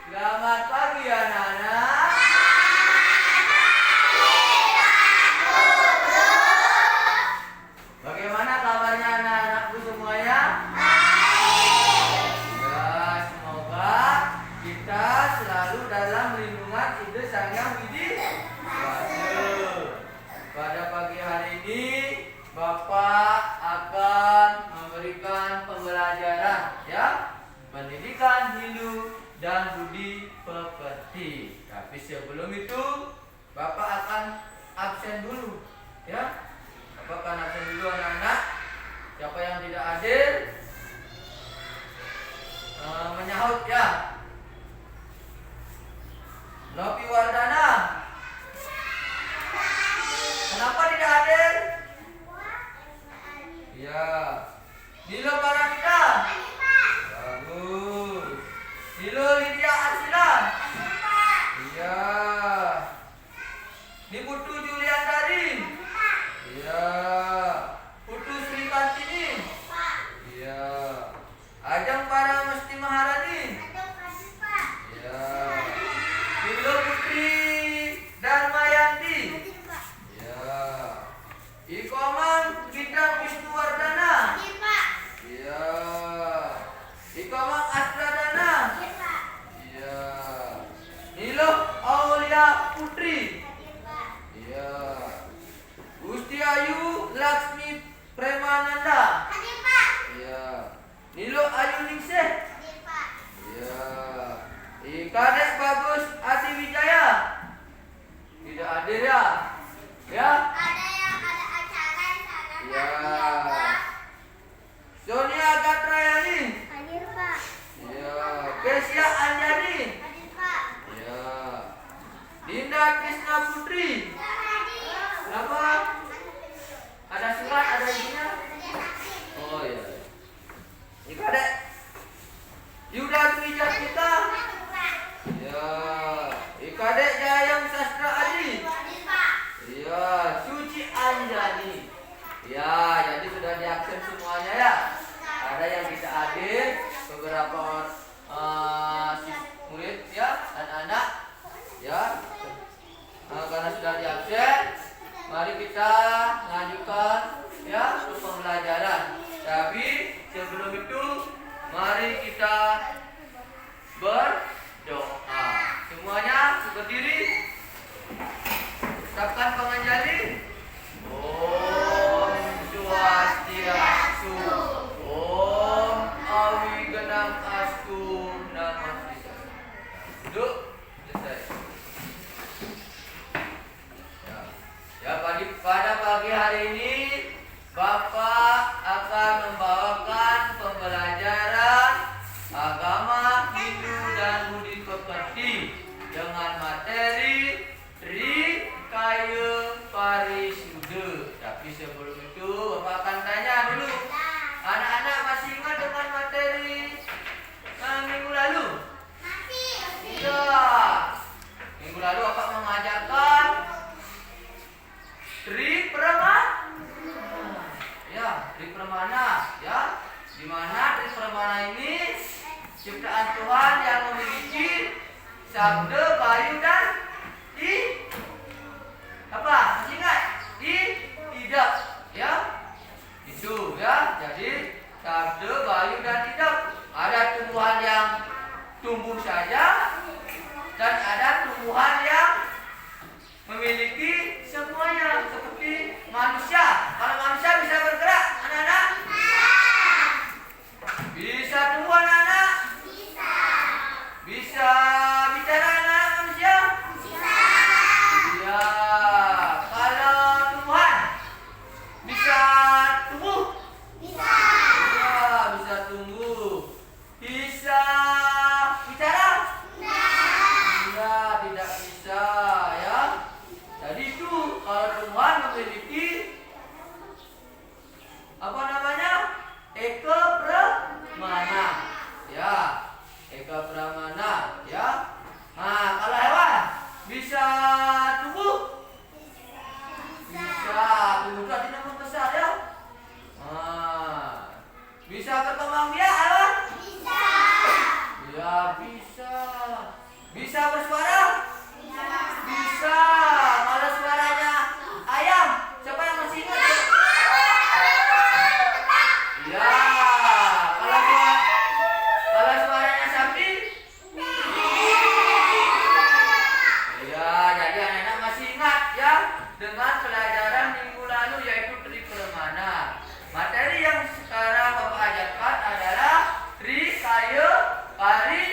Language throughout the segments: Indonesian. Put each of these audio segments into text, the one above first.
Selamat pagi anak-anak. Bagaimana kabarnya anak-anakku semuanya? Ya, semoga kita selalu dalam lindungan Ide Sang Hyang Widi Wase. Pada pagi hari ini Bapak akan memberikan pembelajaran pendidikan Hindu dan budi pekerti. Tapi sebelum itu Bapak akan absen dulu ya. Bapak akan absen dulu anak-anak. Siapa yang tidak hadir menyahut ya. Nopi Wardana. Kenapa tidak hadir? Ya. Nilo Paramita. Bagus. Nilo Lydia Arsila. Iya. Ini Putu Juliantari. Iya. Putu Sri Kartini. Iya. Ajeng Para Mesti Maharani. Iya. Nilo Putri Darmayanti. Iya. Ikoman Bidang Wisnuwardana. Iya. Ikoman Astradana. Iya. Nilo Aulia Putri. Iya. Gusti Ayu Laksmi Premananda. Iya. Nilo Ayu Ningsih. Iya. Kadek Bagus Adi Wijaya. Tidak hadir ya? Ya. Ya. Sonia Gatrayani. Ya. Kesia Anjani. Ya. Dinda Krisna Putri. Kenapa? Ada surat, ada isinya? Oh iya. Ini kadek Yuda Twijat kita. Ya. Kadek Jayang Sastra Adi. Ya. Suci Anjani. Ya, jadi sudah diaksen semuanya ya. Ada yang tidak hadir, beberapa murid ya, anak-anak ya. Karena sudah diaksen, mari kita lanjutkan ya untuk pembelajaran. Tapi sebelum itu, mari kita berdoa. Semuanya berdiri. Ucapkan penganjali. Om Swastiastu. Om Awigenang Astu. Namaste. Duduk. Selesai. Ya, pada pagi hari ini Bapak akan membawakan pembelajaran agama Hindu dan budi pekerti dengan materi Trikaya Parisuda. Tapi sebelum itu Bapak akan tanya dulu. Anak-anak masih ingat dengan materi minggu lalu? Masih. Iya. Minggu lalu Bapak mengajarkan Tripramana ya. Di mana Tripramana ini ciptaan Tuhan yang memiliki sabda, bayu dan masih ingat? Tidak ya. Itu ya. Jadi sabda, bayu dan tidak. Ada tumbuhan yang tumbuh saja dan ada tumbuhan yang memiliki semuanya seperti manusia. Kalau manusia bisa bergerak, anak-anak? Bisa tumbuh, anak-anak? Bisa bicara, anak-anak manusia? Iya. Kalau tumbuhan bisa tumbuh? Iya, bisa tumbuh. Bisa bicara? Iya, tidak bisa ya. Jadi itu kalau tumbuhan memiliki Bisa bersuara? Bisa. Kalau suaranya ayam, siapa yang masih ingat? Ya. Kalau suaranya sapi? Ya, jadi anak-anak masih ingat ya dengan pelajaran minggu lalu yaitu tri permana. Materi yang sekarang Bapak ajarkan adalah tri kaya pari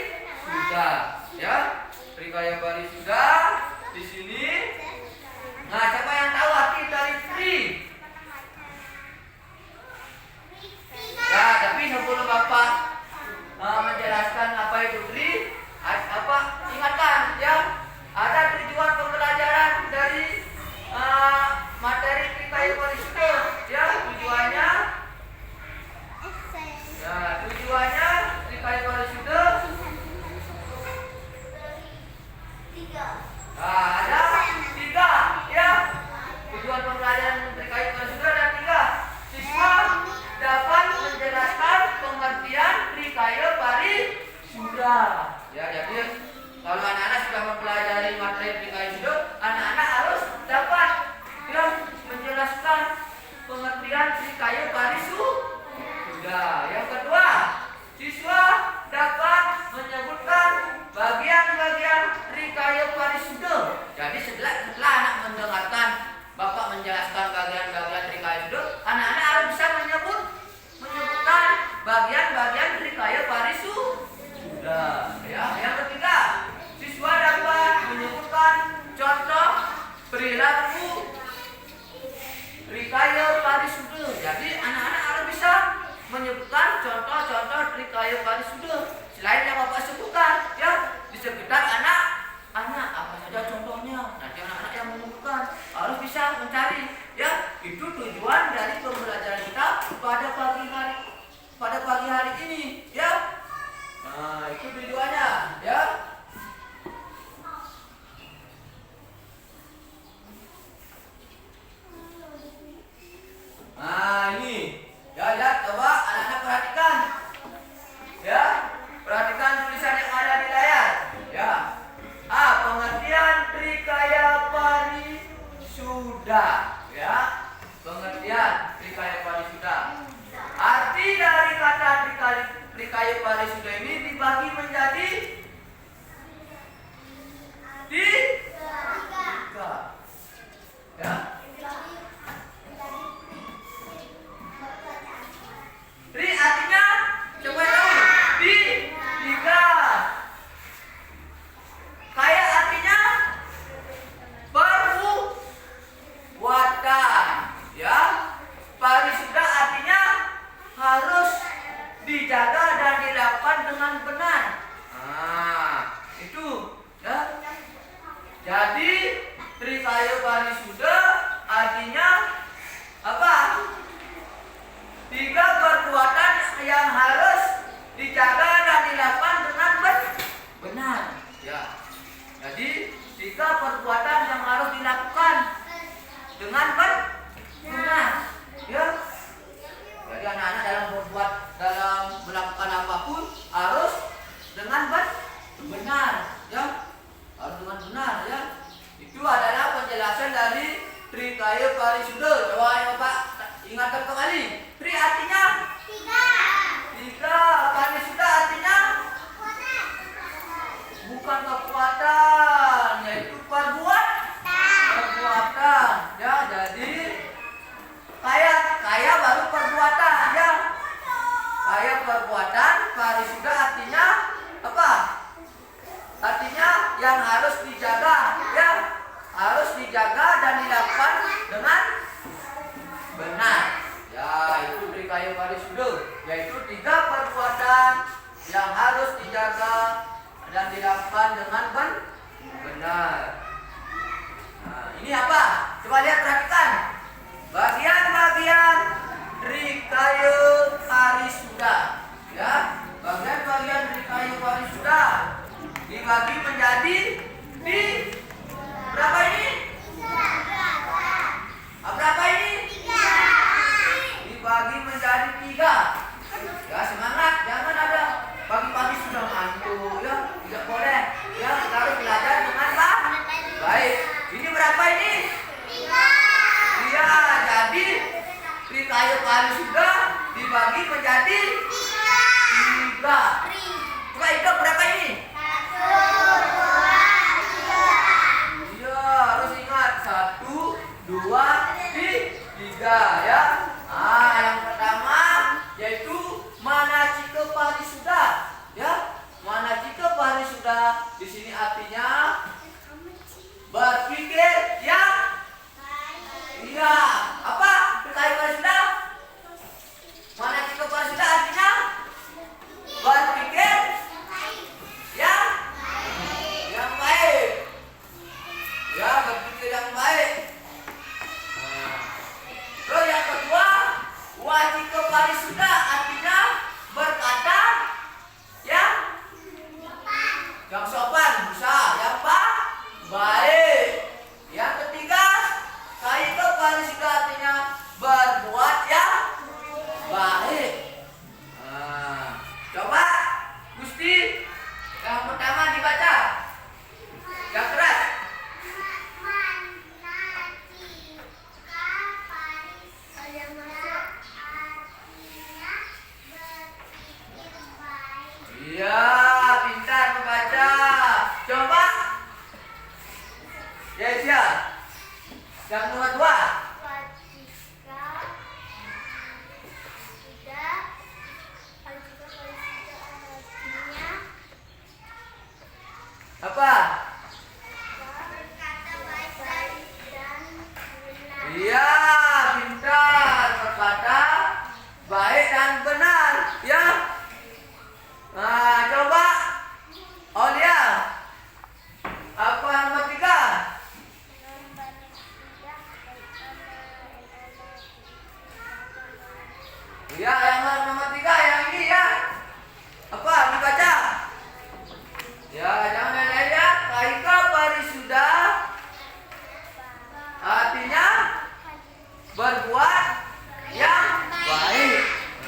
sudah. Ya, tri kaya pari sudah di sini. Nah, siapa yang tahu arti dari tri? Ya, tapi sebelum Bapak menjelaskan apa itu tri, ingatkan ya, ada tujuan pembelajaran dari materi tri kaya pari sudah. Ya, tujuannya tri kaya pari sudah. Ada 3 ya. Tujuan pembelajaran tri kaya pari sudah ada 3. Siswa dapat menjelaskan pengertian tri kaya pari sudah. Ya, jadi kalau anak-anak sudah mempelajari materi tri kaya sudah, anak-anak harus dapat ya menjelaskan pengertian tri kaya pari sudah. Yang kedua, siswa dapat menyebutkan bagian-bagian tri kaya pari sudah. Jadi setelah anak mendengarkan Bapak menjelaskan bagian-bagian tri kaya sudah, anak-anak harus bisa menyebutkan bagian-bagian tri kaya pari sudah. Ya, yang ketiga, siswa dapat menyebutkan contoh perilaku tri kaya pari sudah. Jadi anak-anak harus bisa menyebutkan contoh-contoh tri kaya pari sudah. Selain yang Bapak sebutkan, ya di sekitar anak apa saja contohnya. Nanti anak-anak yang menyebutkan harus bisa mencari. Ya, itu tujuan dari pembelajaran kita pada pagi hari ini. Ya, nah itu tujuannya. Ya. Nah ini, ya coba anak-anak perhatikan. Ya, perhatikan tulisan yang ada di layar. Ya. Pengertian tri kaya pari sudah. Ya, pengertian tri kaya pari sudah. Arti dari kata tri kaya pari sudah ini dibagi menjadi 3. Ya. Tri artinya coba tahu. 3. Kaya artinya perbuatan. Ya. Pari sudah artinya harus dijaga dan dilakukan dengan benar. Nah, itu ya. Jadi tri kaya pari sudah artinya apa? 3 perbuatan yang harus dijaga dan dilakukan dengan benar. Ya. Jadi 3 perbuatan yang harus dilakukan dengan benar. Ya. Jadi anak-anak dalam melakukan apapun harus dengan benar. Ya. Harus dengan benar. Ya. Itu adalah penjelasan dari tri kaya pari sudah. Coba ya Bapak ingatkan kembali. Tri artinya 3. Pari sudah artinya bukan kekuatan, yaitu perbuatan. Ya, jadi kaya baru perbuatan. Ya, kaya perbuatan. Pari sudah artinya apa? Artinya yang harus dijaga. Ya, harus dijaga dan dilakukan dengan benar. Ya, itu tri kaya pari sudah, yaitu 3 perbuatan yang harus dijaga dan dilakukan dengan benar. Nah, ini apa? Coba lihat, perhatikan. Bagian-bagian tri kaya pari sudah. Ya, bagian-bagian tri kaya pari sudah dibagi menjadi berapa ini? Berapa ini? 3. Dibagi menjadi 3. Ya, semangat, jangan ada pagi-pagi sudah ngantuk. Ya, tidak boleh. Ya, Apa? Iya, pintar, berkata baik dan benar, ya. Nah, coba Aulia, apa nomor 3? Ya, yang nomor 3 yang ini ya. Apa? Dibaca. Ya, jangan lain ya. Kaika parisuda artinya berbuat yang baik.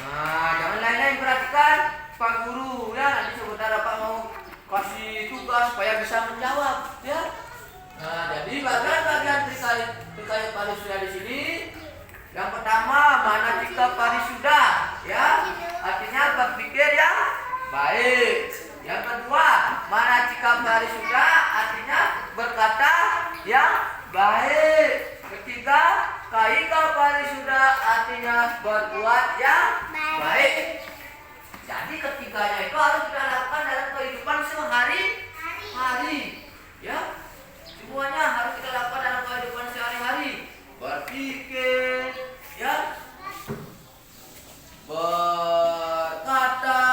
Nah, jangan lain-lain, perhatikan Pak Guru ya. Nanti sebentar Pak mau kasih tugas supaya bisa menjawab ya. Nah, jadi bagian terkait parisuda di sini. Yang pertama, mana jika parisuda ya, artinya berpikir yang baik. Yang kedua, mana jika parisuda artinya berkata yang baik. Ketiga, kaika parisuda artinya berbuat yang baik. Jadi ketiganya itu harus kita lakukan dalam kehidupan sehari-hari ya. Semuanya harus kita lakukan dalam kehidupan sehari-hari. Berpikir ya, berkata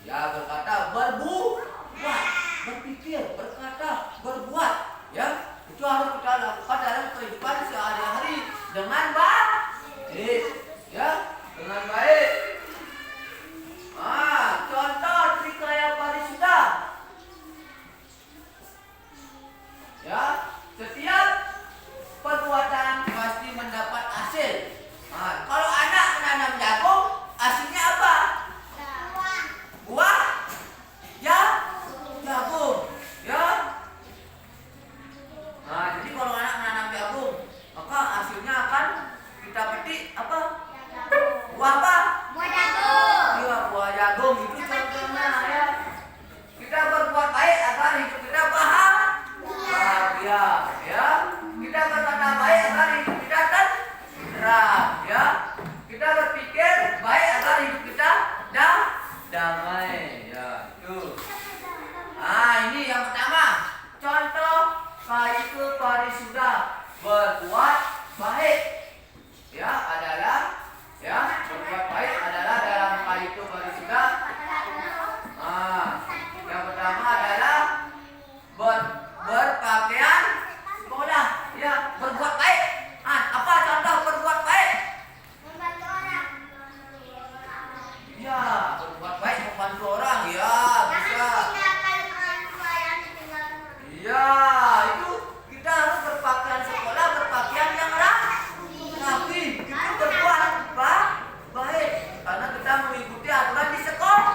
ya, berkata, berbuat, berpikir, berkata, berbuat ya, itu harus kita lakukan dalam kehidupan sehari-hari dengan baik ya, dengan baik. Contoh trikaya parisuda ya, setiap perbuatan pasti mendapat hasil. Kalau anak menanam jagung, hasilnya apa? Buah ya, jagung ya. Jadi kalau anak menanam jagung, maka hasilnya akan kita petik apa? Buah apa? Buah jagung. Iya, buah jagung itu contohnya ya. Kita berbuat baik agar hidup kita bahagia ya. Kita berkata baik agar hidup kita tenteram ya. Kita berpikir baik agar hidup kita damai ya. Itu. Ini yang pertama. Contoh kaiku parisuda, berbuat baik ya adalah ya, berbuat baik adalah dalam kaiku parisuda. Yang pertama adalah berpakaian sekolah ya, berbuat baik. Apa contoh berbuat baik? Membantu orang. Ya, berbuat baik membantu orang ya, bisa. Ya, itu kita harus berpakaian sekolah, berpakaian yang rapi. Itu berbuat baik karena kita mengikuti aturan di sekolah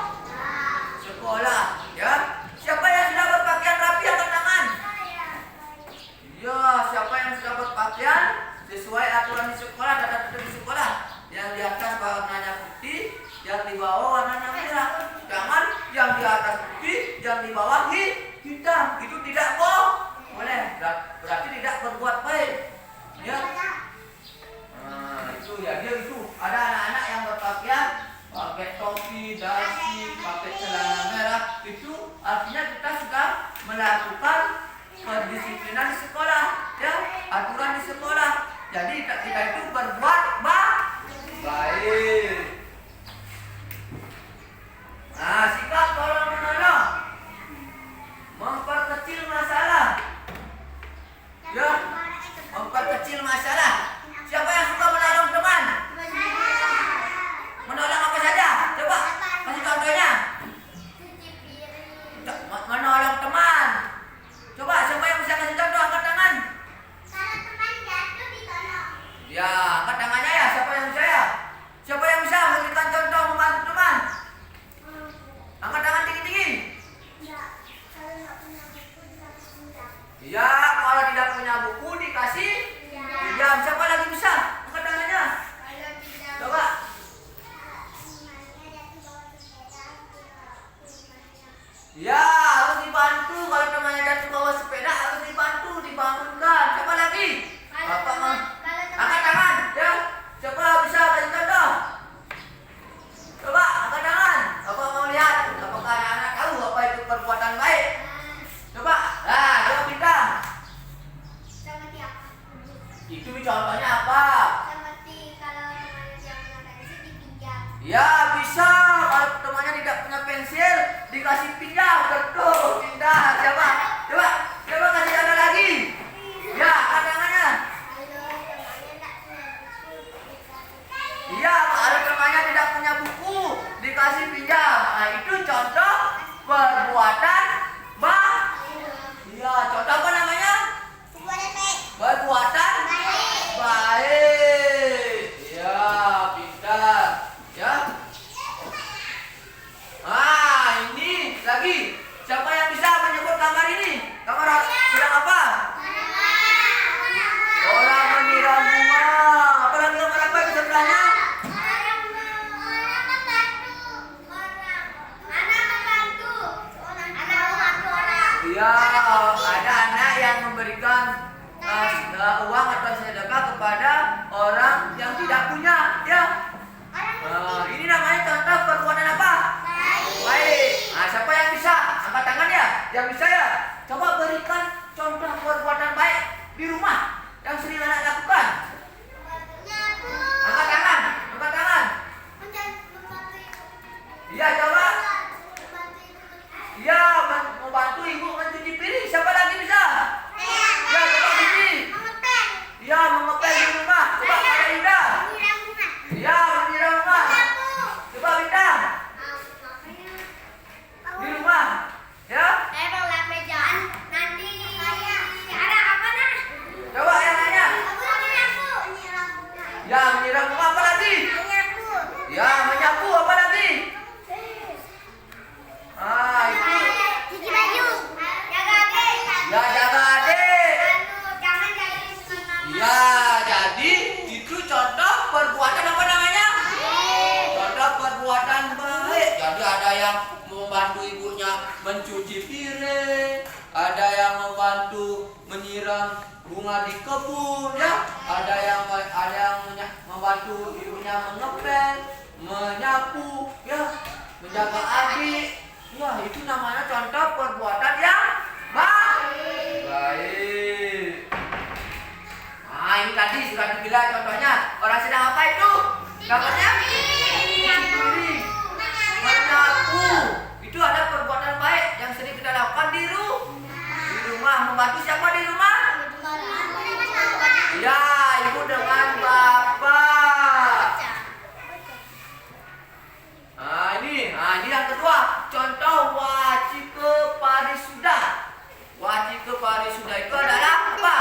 ya. Siapa yang sudah berpakaian rapi angkat tangan? Ya, siapa yang sudah berpakaian sesuai aturan di sekolah, data di sekolah. Yang di atas warnanya putih, yang di bawah warnanya merah. Jangan yang di atas putih, yang di bawah hitam. Itu tidak boleh. Berarti tidak berbuat baik. Ya. Itu ya, dia itu ada anak-anak yang berpakaian pakai topi, dasi, pakai celana merah. Itu artinya kita sudah melakukan kedisiplinan di sekolah, ya, aturan di sekolah. Jadi kita itu berbuat baik. Sikap tolong menolong, memperkecil masalah, ya, memperkecil masalah. Siapa yang suka menolong teman? Menolong apa saja? Coba kasih contohnya. Menolong teman. Coba siapa yang bisa kasih contoh, angkat tangan. Kalau teman jatuh ditolong. Ya, angkat tangannya ya. Siapa yang bisa ya? Siapa yang bisa memberikan contoh membantu teman? Angkat tangan tinggi-tinggi. Ya, kalau tidak punya buku dikasih pinjam. Siapa lagi bisa? Angkat tangannya. Coba. Ya, harus dibantu. Kalau temannya jatuh bawa sepeda harus dibantu, dibangunkan. Siapa lagi? Bapak mau angkat tangan. Ya, siapa bisa kasih contoh? Coba angkat tangan. Bapak mau lihat apakah anak-anak tahu apa itu perbuatan betul. Pintar. Siapa? Coba. Coba kasih contoh lagi. Ya, angkat tangannya. Iya, kalau temannya tidak punya buku, dikasih pinjam. Nah, itu contoh perbuatan baik. Iya, contoh apa namanya? Perbuatan baik. Iya, pintar. Ya. Ah, ini lagi. Siapa yang bisa menyebut kamar ini? Kamar sedang apa? Orang menyiram bunga. Apa lagi kamar apa di sebelahnya? Iya, ada anak yang memberikan uang atau sedekah kepada orang yang tidak punya. Ya. Ini namanya contoh perbuatan apa? Baik. Nah, siapa yang bisa? Angkat tangan ya. Yang bisa ya. Coba berikan contoh perbuatan baik di rumah yang sering anak lakukan. Angkat tangan. Angkat tangan. Iya, coba. Iya, membantu ibu mencuci piring. Siapa lagi bisa? Ya, coba Bibi. Iya, mengepel di rumah. Coba Kak Ida. Iya, menyiram rumah. Coba Bintang. Di rumah. Ya. Coba yang lainnya. Ya, menyiram rumah apa lagi? Ya, menyapu apa lagi? Ah, itu. Ya, jaga adik. Ya, jadi itu contoh perbuatan apa namanya? Contoh perbuatan baik. Jadi ada yang membantu ibunya mencuci piring, ada yang membantu menyiram bunga di kebun, ya. Ada yang membantu ibunya mengepel, menyapu, ya, menjaga adik. Ya, itu namanya contoh perbuatan yang baik. Nah, ini tadi sudah dibilang contohnya. Orang sedang apa itu? Gambarnya? Piring. Menyapu. Itu ada perbuatan baik yang sering kita lakukan di rumah. Membantu siapa di rumah? Ya, ibu dengan bapak. Nah, ini yang kedua. Contoh wajib keparisuda. Wajib keparisuda itu adalah apa?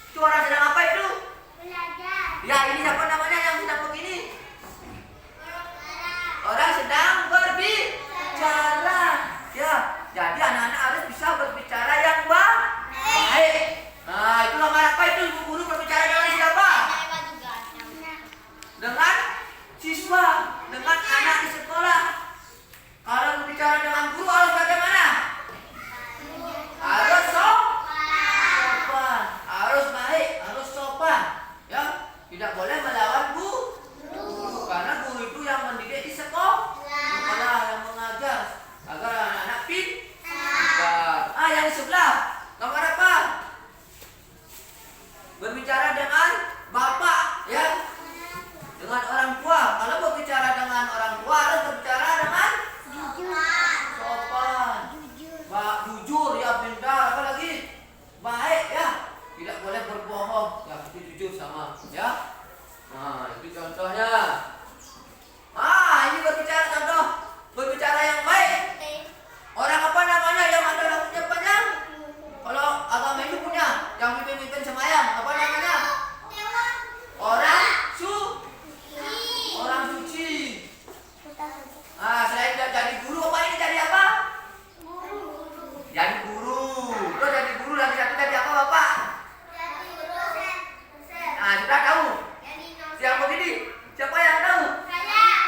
Itu orang sedang apa itu? Ya, ini siapa namanya yang sedang begini? Orang sedang berbicara. Ya, jadi anak-anak harus bisa berbicara yang baik. Nah, itu gambar apa itu? Ibu guru berbicara dengan siapa? Dengan siswa, dengan anak di sekolah. Kalau berbicara dengan guru harus bagaimana? Harus sopan, harus baik, harus sopan. Ya, tidak boleh melawan guru, karena guru itu yang mendidik di sekolah, yang mengajar agar anak-anak pintar. Yang sebelah, gambar apa? Berbicara dengan bapak, ya, dengan orang tua. Kalau berbicara dengan orang tua harus berbicara dengan sopan, jujur, ya, pintar, apa lagi? Baik, ya. Tidak boleh berbohong, ya, itu jujur sama, ya. Nah, itu contohnya. Ini berbicara yang baik. Orang apa namanya yang ada rambutnya panjang? Kalau agama itu punya, yang mimpin sembahyang, apa namanya? Orang suci. Selain jadi guru, apa ini jadi apa? Jadi guru. Terus jadi guru lagi satu jadi apa, Bapak? Sudah tahu. Siapa begini? Siapa yang tahu?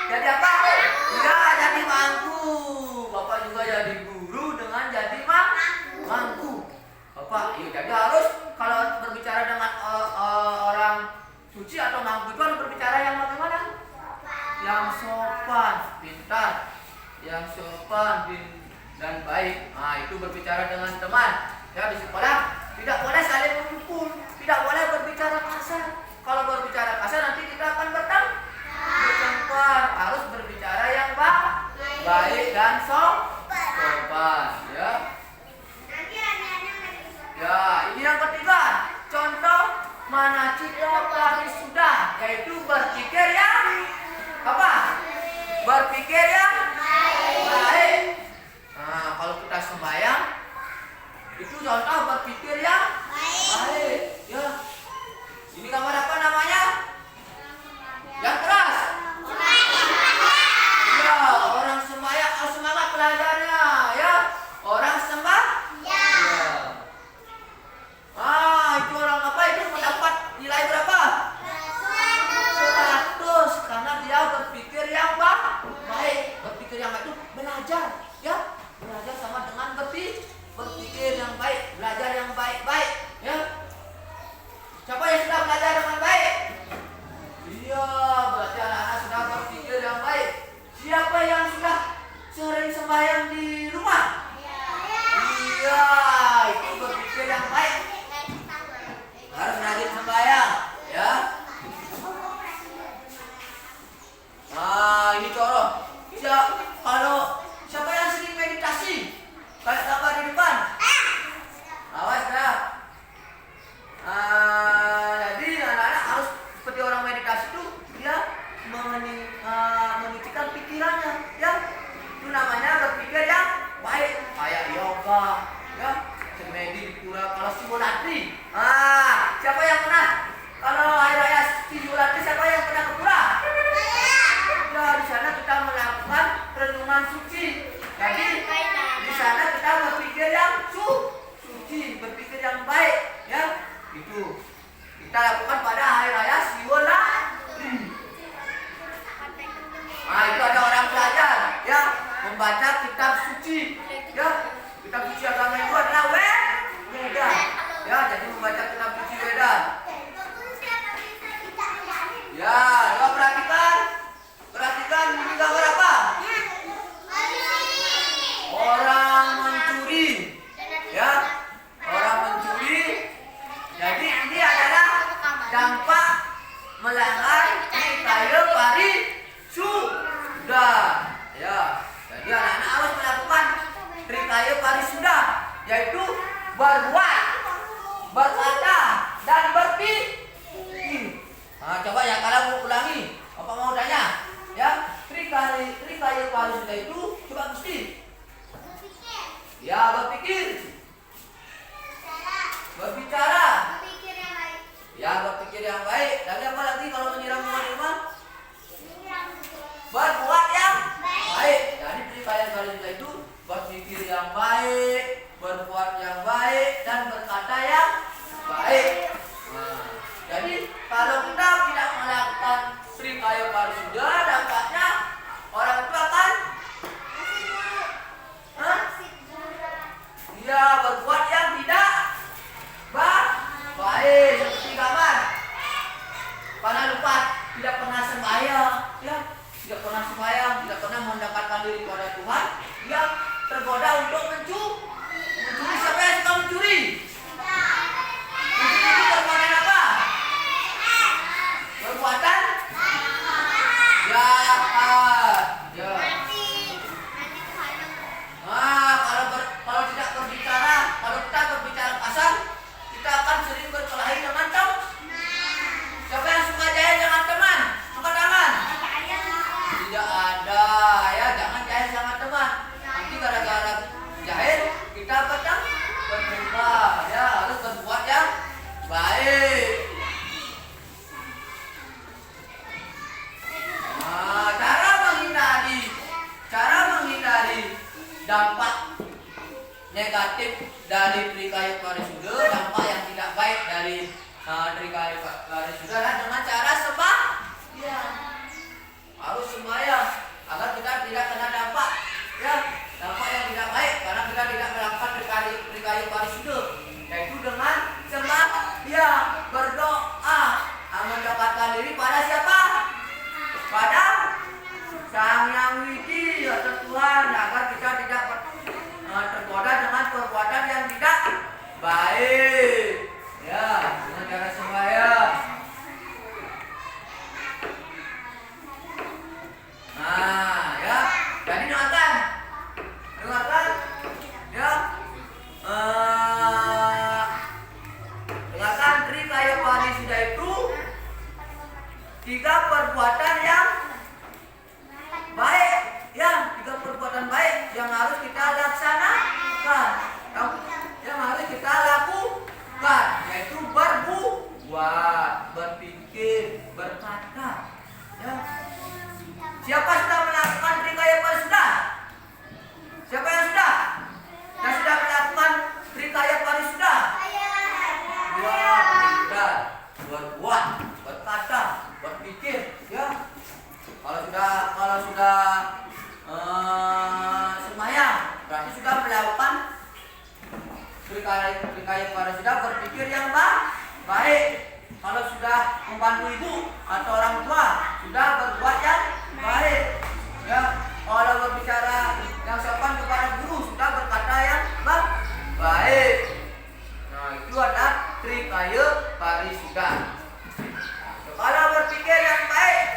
Jadi apa? Ya, jadi mangku. Bapak juga jadi guru dengan jadi mangku. Bapak, jadi harus kalau berbicara dengan orang suci atau mangku itu harus berbicara yang bagaimana? Yang sopan, pintar, yang sopan dan baik. Itu berbicara dengan teman. Ya, di sekolah tidak boleh saling memukul, tidak boleh berbicara kasar. Kalau berbicara kasar nanti kita akan bertengkar. Harus berbicara yang baik dan sopan. trikaya parisuda, yaitu berbuat, berkata, dan berpikir. Nah, coba ya kalau mau ulangi, Bapak mau tanya, ya trikaya parisuda itu coba mesti. Ya, berpikir. Berbicara. Ya, berpikir yang baik. Lagi apa lagi kalau menyiram teman-teman? Berbuat yang baik. Jadi trikaya parisuda itu berpikir yang baik, berbuat yang baik, dan berkata yang baik. Nah, jadi kalau kita tidak melakukan trikaya parisuda, dampaknya orang itu akan ya berbuat yang tidak baik, seperti kawan. Karena lupa, tidak pernah sembahyang, ya, tidak pernah sembahyang, tidak pernah mendekatkan diri kepada Tuhan, dia tergoda untuk mencuri. Siapa yang suka mencuri? Mencuri itu perbuatan apa? Perbuatan jahat. Ya. Nah, kalau tidak berbicara, kalau kita berbicara kasar, kita akan sering berkelahi dengan teman. Siapa yang suka jahil dengan teman? Angkat tangan. Tidak ada, ya, jangan jahil sama teman. Nanti gara-gara jahil kita berjumpa, ya, harus berbuat yang baik. Nah, cara menghindari dampak negatif dari trikaya parisuda, dampak yang tidak baik dari trikaya parisuda adalah dengan cara sembahyang. Harus sembahyang agar kita tidak kena dampak, ya, dampak yang tidak baik karena kita tidak melakukan trikaya parisuda, yaitu dengan sembahyang, berdoa, mendekatkan diri pada siapa? Pada Sang Yang Widi, atau Tuhan, agar kita tidak tergoda dengan perbuatan yang tidak baik, ya, dengan cara sembahyang. Nah, ya, jadi dengarkan, ya, dengarkan trikaya parisuda itu 3 perbuatan yang baik, ya, 3 perbuatan baik yang harus kita laksanakan, yang harus kita lakukan, yaitu berbuat, berpikir, berkata, ya. Siapa sudah melakukan trikaya parisuda? Siapa yang sudah? Yang sudah melakukan trikaya parisuda? Ya, sudah berbuat, berkata, berpikir, ya. Kalau sudah sembahyang, berarti sudah melakukan trikaya parisuda, berpikir yang baik. Kalau sudah membantu ibu atau orang tua, sudah berbuat yang baik, ya. Kalau berbicara yang sopan kepada guru, sudah berkata yang baik. Nah, itu adalah trikaya parisuda. Kalau berpikir yang baik,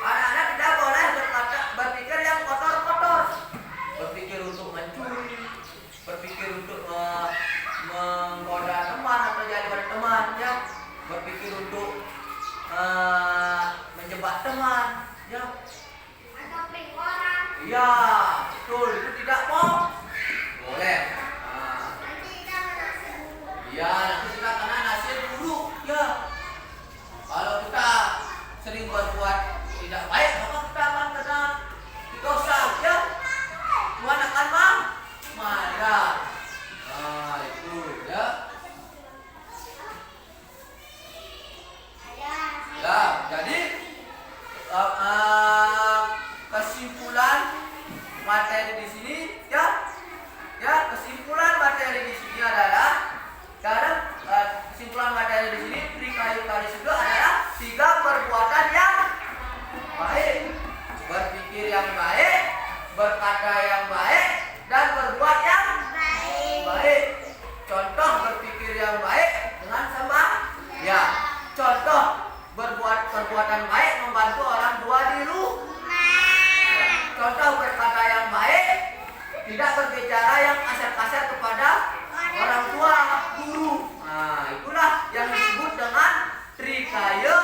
anak-anak tidak boleh berpikir yang kotor-kotor. Berpikir untuk mencuri, berpikir untuk menggoda teman atau jadi pada teman, ya. Berpikir untuk menjebak teman, ya. Ya, tidak berbicara yang kasar-kasar kepada orang tua, guru. Nah, itulah yang disebut dengan trikaya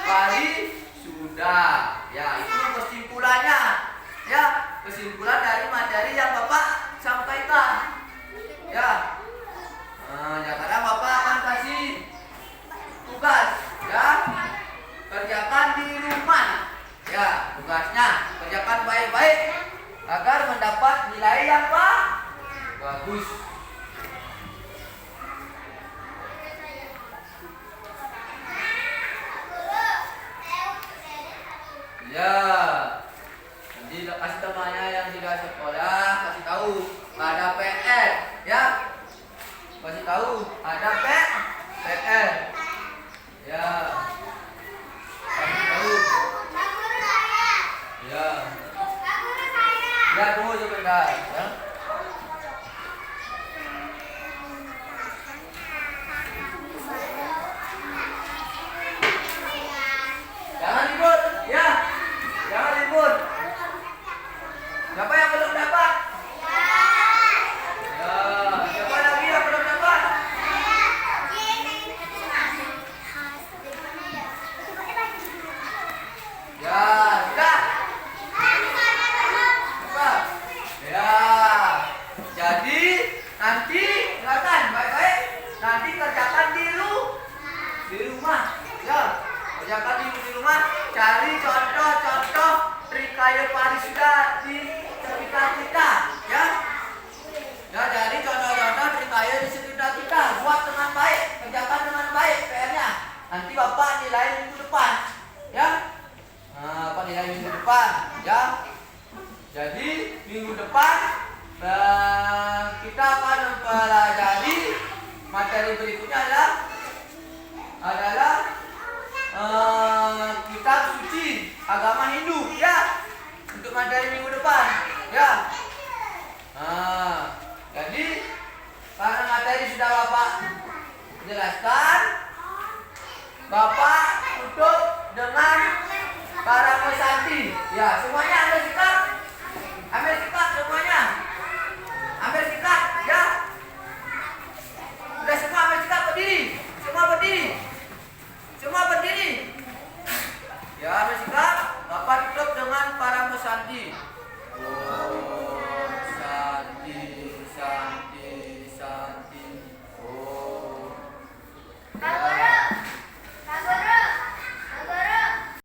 parisuda. Ya, itu kesimpulannya. Ya, kesimpulan dari materi yang Bapak sampaikan. Ya. Nah, sekarang Bapak akan kasih tugas, ya. Kerjakan di rumah. Ya, tugasnya kerjakan baik-baik agar mendapat nilai yang bagus. Ya, nanti kasih temannya yang tidak sekolah, kasih tahu ada PR, ya. Kasih tahu ada PR. Ya. Kasih tahu. Ya. Ya, tunggu sebentar, ya. Jangan ribut, ya. Jangan ribut. Siapa yang belum dapat? Ya. Siapa lagi yang belum dapat? Ya, sudah. Apa? Ya. Jadi nanti silakan baik-baik. Nanti kerjakan di rumah. Ya. Kerjakan di rumah. Cari contoh-contoh trikaya parisuda di sekitar kita, ya. Ya, cari contoh-contoh trikaya di sekitar kita. Buat dengan baik, kerjakan dengan baik PR-nya. Nanti Bapak nilai minggu depan, ya. Nah, Bapak nilai minggu depan, ya. Jadi minggu depan kita akan mempelajari materi berikutnya adalah kitab suci agama Hindu, ya. Untuk materi minggu depan, ya. Nah, jadi karena materi sudah Bapak jelaskan, Bapak tutup dengan para pesanti. Ya, semuanya ambil sikap. Ambil sikap semuanya. Ambil sikap, ya. Sudah semua ambil sikap, berdiri. Semua berdiri. Semua berdiri. Ya, ambil sikap. Bapak tutup dengan para pesanti. Oh.